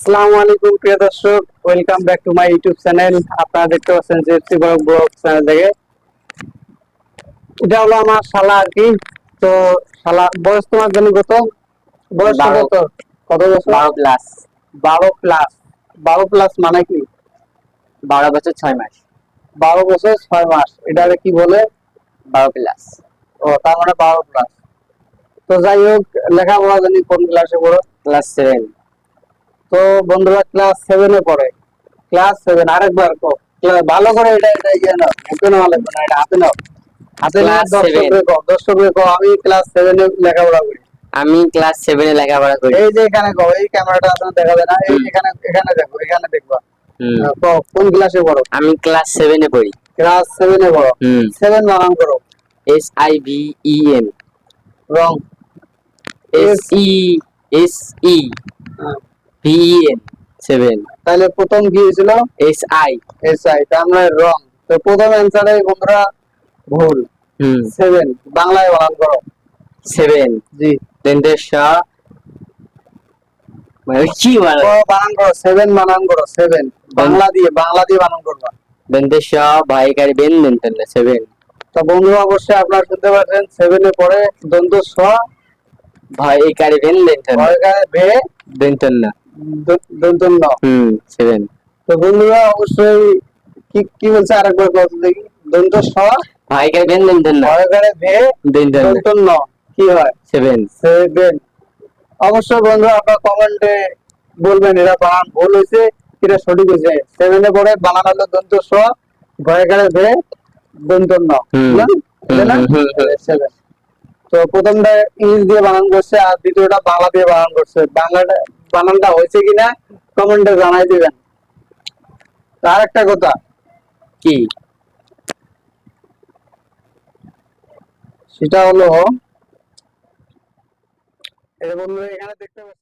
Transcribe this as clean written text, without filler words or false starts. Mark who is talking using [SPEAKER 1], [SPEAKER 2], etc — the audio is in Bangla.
[SPEAKER 1] আসসালামু আলাইকুম প্রিয় দর্শক, welcome back to my YouTube channel. আপনারা দেখতে পাচ্ছেন যে এফসি ব্লগ চ্যানেল থেকে। এটা হলো আমার শালা আর কি। তো শালা বয়স তোমার জানি কত? বয়স
[SPEAKER 2] 12
[SPEAKER 1] কত? কত বছর?
[SPEAKER 2] 12 প্লাস।
[SPEAKER 1] 12 প্লাস। 12 প্লাস মানে কি?
[SPEAKER 2] 12 বছর 6 মাস।
[SPEAKER 1] 12 বছর 6 মাস, এটাকে কি বলে?
[SPEAKER 2] 12 প্লাস।
[SPEAKER 1] ও, তার মানে 12 প্লাস। তো যাই হোক, লেখাপড়া জানি কোন ক্লাসে পড়ো?
[SPEAKER 2] ক্লাস 7।
[SPEAKER 1] তো বন্ধুরা ক্লাস 7-এ পড়ে। ক্লাস 7, আরেকবার কো। ভালো করে এটা ইয়ে নাও, মুখে নেওয়া লাগবে না, এটা হাতে নাও। হাতে নিয়ে
[SPEAKER 2] ক্লাস 7।
[SPEAKER 1] দর্শকরে কো আমি ক্লাস 7-এ লেখাপড়া করি।
[SPEAKER 2] আমি ক্লাস 7 লেখাপড়া করি।
[SPEAKER 1] এই যে এখানে কো, এই ক্যামেরাটা আপনার দেখা যায় না, এই
[SPEAKER 2] হুম।
[SPEAKER 1] এখানে এখানে দেখো, এখানে দেখবা।
[SPEAKER 2] হুম।
[SPEAKER 1] কো কোন ক্লাসে পড়ো?
[SPEAKER 2] আমি ক্লাস 7 পড়ি।
[SPEAKER 1] ক্লাস 7-এ পড়ো।
[SPEAKER 2] হুম।
[SPEAKER 1] 7 বানান করো।
[SPEAKER 2] SIVEN।
[SPEAKER 1] রং।
[SPEAKER 2] SESEVEN।
[SPEAKER 1] হ্যাঁ,
[SPEAKER 2] 7।
[SPEAKER 1] তাহলে প্রথম কি হয়েছিল?
[SPEAKER 2] SI।
[SPEAKER 1] এসআই, তার মানে রং। তো প্রথম অ্যান্সারে বন্ধুরা ভুল।
[SPEAKER 2] হুম।
[SPEAKER 1] 7 বাংলায় বানান করো।
[SPEAKER 2] 7।
[SPEAKER 1] জি,
[SPEAKER 2] দেন্দেশ মানে কি বলে?
[SPEAKER 1] বানান করো, 7 বানান করো, 7 বাংলা দিয়ে বানান করবা।
[SPEAKER 2] দেন্দেশ ভাইকারি বেন দেন 7।
[SPEAKER 1] তো বন্ধুরা অবশ্যই আপনারা শুনতে পাচ্ছেন, 7-এ পড়ে দন্ত স,
[SPEAKER 2] ভাইকারি বেন দেন
[SPEAKER 1] ভয়কারে ভে,
[SPEAKER 2] না।
[SPEAKER 1] দন্ত ন।
[SPEAKER 2] 7।
[SPEAKER 1] তো বন্ধুরা অবশ্যই কি কি বলছে আরেকবার কথা দেখি। দন্ত স,
[SPEAKER 2] ভাইকারি বেন দেন না।
[SPEAKER 1] ভয়কারে ভে,
[SPEAKER 2] দেন
[SPEAKER 1] দন্ত ন, কি হয়?
[SPEAKER 2] 7।
[SPEAKER 1] 7। অবশ্যই বন্ধুরা আপনারা কমেন্টে বলবেন এটা বানান ভুল হয়েছে, এটা সঠিক হয়েছে। 7-এ পড়ে বানান হলো দন্ত স, ভয়কারে ভে, দন্ত ন।
[SPEAKER 2] হুম।
[SPEAKER 1] বুঝলেন? এটা না?
[SPEAKER 2] হুম।
[SPEAKER 1] 7। তো প্রথমটা ইংলিশ দিয়ে বানান করছে, আর দ্বিতীয়টা বাংলা দিয়ে বানান করছে। বাংলাটা বানানটা হয়েছে কিনা কমেন্টে জানাই দিবেন। আর একটা কথা,
[SPEAKER 2] কি?
[SPEAKER 1] সেটা হলো, এই বন্ধুরা এখানে দেখতে পাচ্ছেন